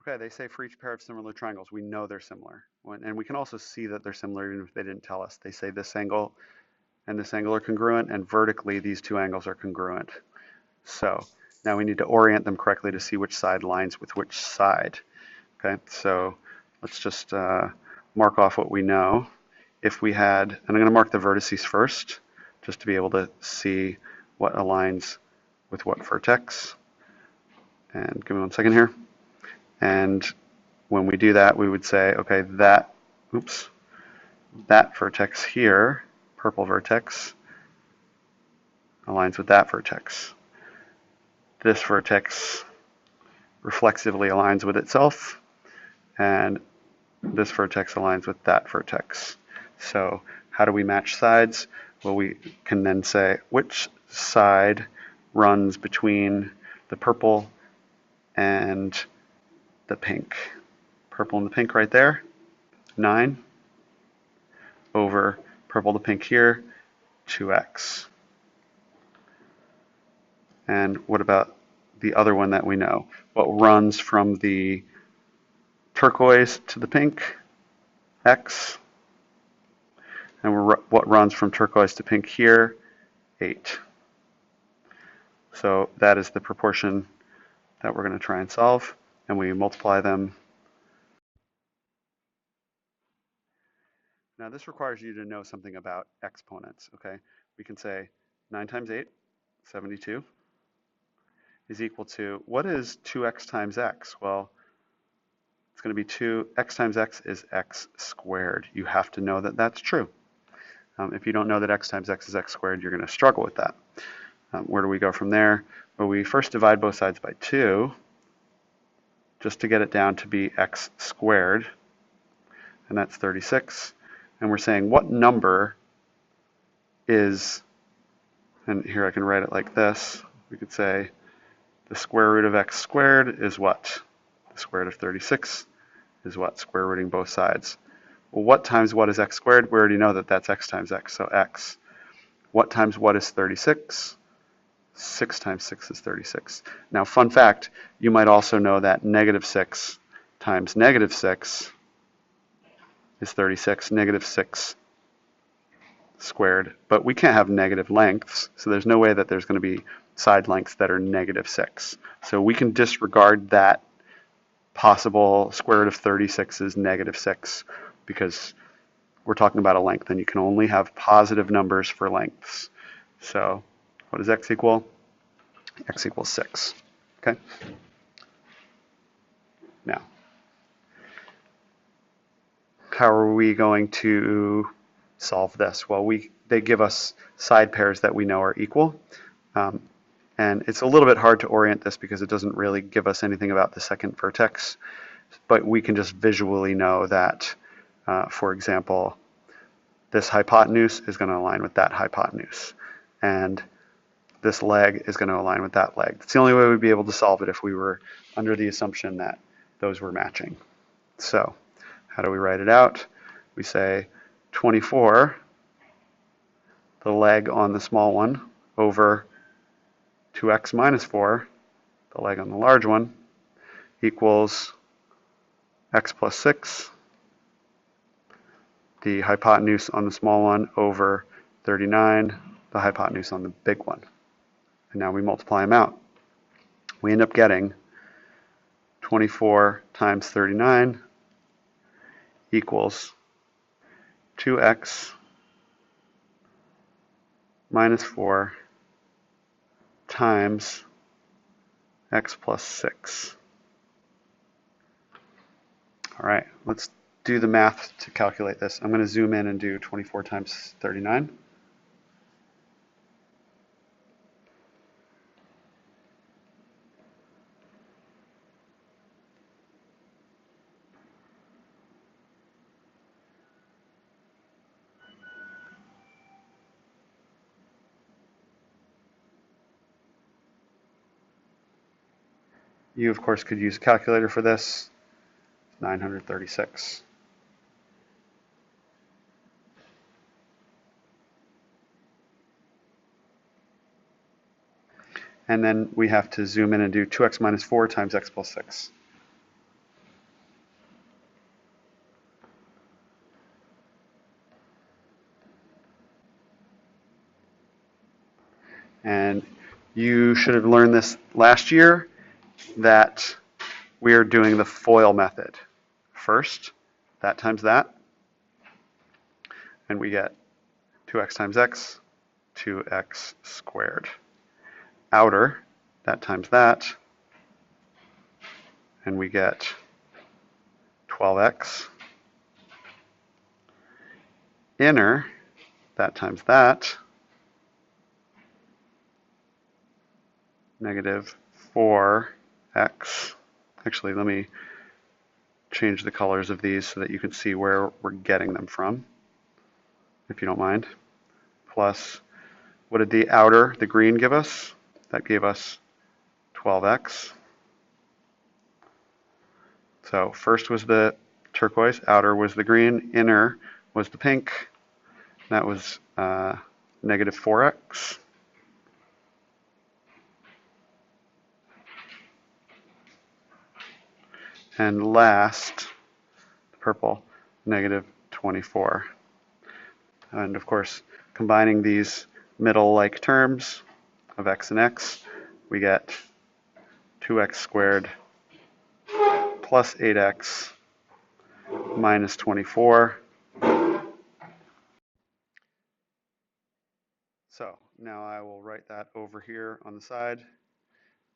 Okay, they say for each pair of similar triangles, we know they're similar. And we can also see that they're similar even if they didn't tell us. They say this angle and this angle are congruent, and vertically these two angles are congruent. So now we need to orient them correctly to see which side lines with which side. Okay, so let's just mark off what we know. If we had, and I'm going to mark the vertices first, just to be able to see what aligns with what vertex. And give me 1 second here. And when we do that, we would say, okay, that vertex here, purple vertex, aligns with that vertex. This vertex reflexively aligns with itself, and this vertex aligns with that vertex. So how do we match sides? Well, we can then say which side runs between the purple and the pink. Purple and the pink right there, 9 over purple to pink here, 2x. And what about the other one that we know? What runs from the turquoise to the pink? X. And what runs from turquoise to pink here? 8. So that is the proportion that we're going to try and solve. And we multiply them. Now this requires you to know something about exponents, okay? We can say 9 times 8, 72, is equal to, what is 2x times x? Well, it's going to be 2x times x is x squared. You have to know that that's true. If you don't know that x times x is x squared, you're going to struggle with that. Where do we go from there? Well, we first divide both sides by 2, just to get it down to be x squared, and that's 36. And we're saying what number is, and here I can write it like this. We could say the square root of x squared is what? The square root of 36 is what? Square rooting both sides. Well, what times what is x squared? We already know that that's x times x, so x. What times what is 36? 6 times 6 is 36. Now, fun fact, you might also know that negative 6 times negative 6 is 36, negative 6 squared. But we can't have negative lengths, so there's no way that there's going to be side lengths that are negative 6. So we can disregard that possible square root of 36 is negative 6 because we're talking about a length, and you can only have positive numbers for lengths. So what does x equal? X equals 6. Okay? Now, how are we going to solve this? Well, they give us side pairs that we know are equal. And it's a little bit hard to orient this because it doesn't really give us anything about the second vertex. But we can just visually know that, for example, this hypotenuse is going to align with that hypotenuse. And this leg is going to align with that leg. It's the only way we'd be able to solve it if we were under the assumption that those were matching. So how do we write it out? We say 24, the leg on the small one, over 2x minus 4, the leg on the large one, equals x plus 6, the hypotenuse on the small one over 39, the hypotenuse on the big one. And now we multiply them out. We end up getting 24 times 39 equals 2x minus 4 times x plus 6. All right, let's do the math to calculate this. I'm going to zoom in and do 24 times 39. You, of course, could use a calculator for this. 936. And then we have to zoom in and do 2x minus 4 times x plus 6. And you should have learned this last year, that we are doing the FOIL method. First, that times that, and we get 2x times x, 2x squared. Outer, that times that, and we get 12x. Inner, that times that, negative 4x. Actually, let me change the colors of these so that you can see where we're getting them from, if you don't mind. Plus, what did the outer, the green, give us? That gave us 12x. So first was the turquoise, outer was the green, inner was the pink. That was negative 4x. And last, the purple, negative 24. And of course, combining these middle-like terms of x and x, we get 2x squared plus 8x minus 24. So now I will write that over here on the side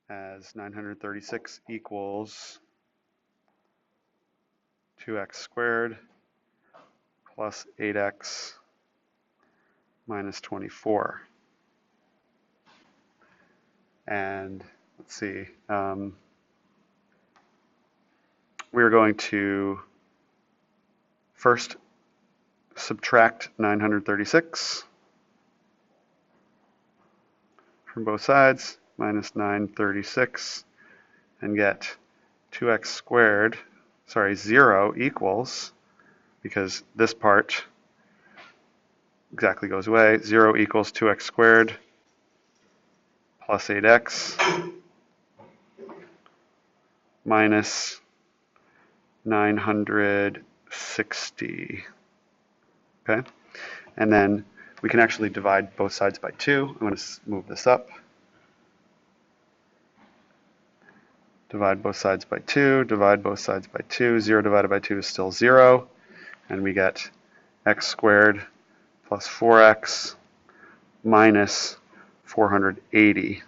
as 936 equals 2x squared plus 8x minus 24. And let's see, we're going to first subtract 936 from both sides, minus 936, and get 2x squared, 0 equals, because this part exactly goes away, 0 equals 2x squared plus 8x minus 960. Okay, and then we can actually divide both sides by 2. I'm going to move this up. Divide both sides by 2, divide both sides by 2. 0 divided by 2 is still 0. And we get x squared plus 4x minus 480.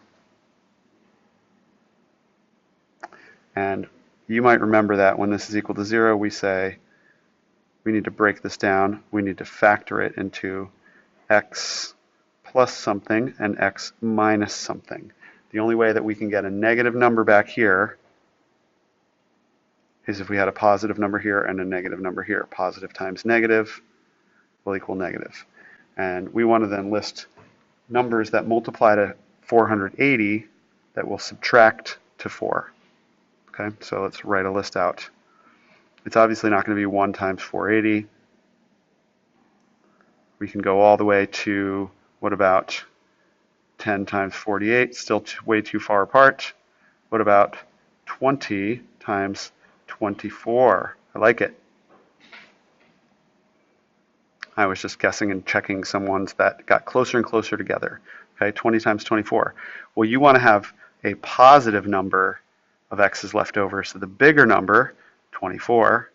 And you might remember that when this is equal to 0, we say we need to break this down. We need to factor it into x plus something and x minus something. The only way that we can get a negative number back here is if we had a positive number here and a negative number here. Positive times negative will equal negative. And we want to then list numbers that multiply to 480 that will subtract to 4. Okay, so let's write a list out. It's obviously not going to be 1 times 480. We can go all the way to, what about 10 times 48? Still way too far apart. What about 20 times 24? I like it. I was just guessing and checking some ones that got closer and closer together. Okay, 20 times 24. Well, you want to have a positive number of x's left over, so the bigger number, 24,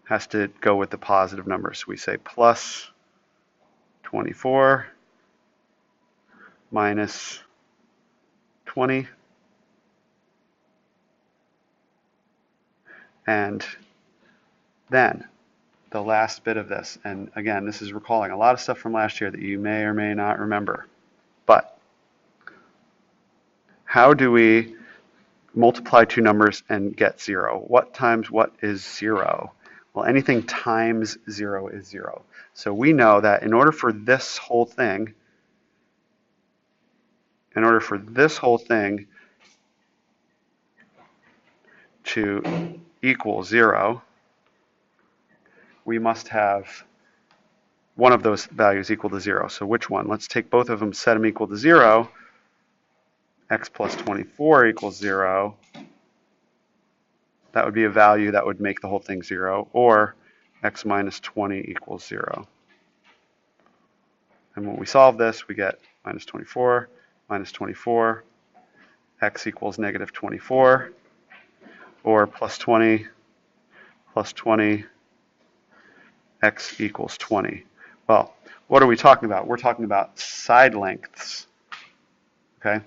has to go with the positive number. So we say plus 24 minus 20. And then the last bit of this, and again, this is recalling a lot of stuff from last year that you may or may not remember, but how do we multiply two numbers and get 0? What times what is 0? Well, anything times 0 is 0. So we know that in order for this whole thing to equal 0, we must have one of those values equal to 0. So which one? Let's take both of them, set them equal to 0. X plus 24 equals 0. That would be a value that would make the whole thing 0. Or x minus 20 equals 0. And when we solve this, we get minus 24, minus 24, x equals negative 24, or plus 20, x equals 20. Well, what are we talking about? We're talking about side lengths, okay?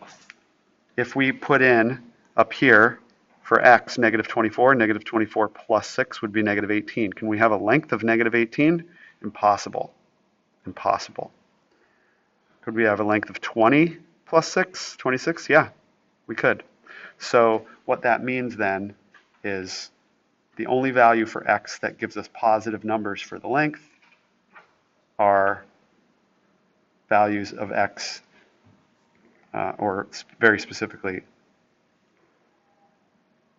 If we put in up here for x, negative 24 plus 6 would be negative 18. Can we have a length of negative 18? Impossible. Impossible. Could we have a length of 20 plus 6, 26? Yeah, we could. So what that means then is the only value for x that gives us positive numbers for the length are values of x, or very specifically,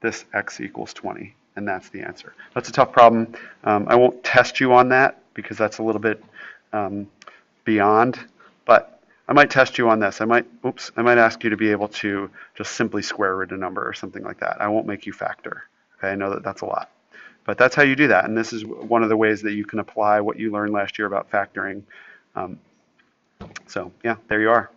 this x equals 20, and that's the answer. That's a tough problem. I won't test you on that because that's a little bit beyond, but I might test you on this. I might ask you to be able to just simply square root a number or something like that. I won't make you factor. Okay, I know that that's a lot. But that's how you do that, and this is one of the ways that you can apply what you learned last year about factoring. So yeah, there you are.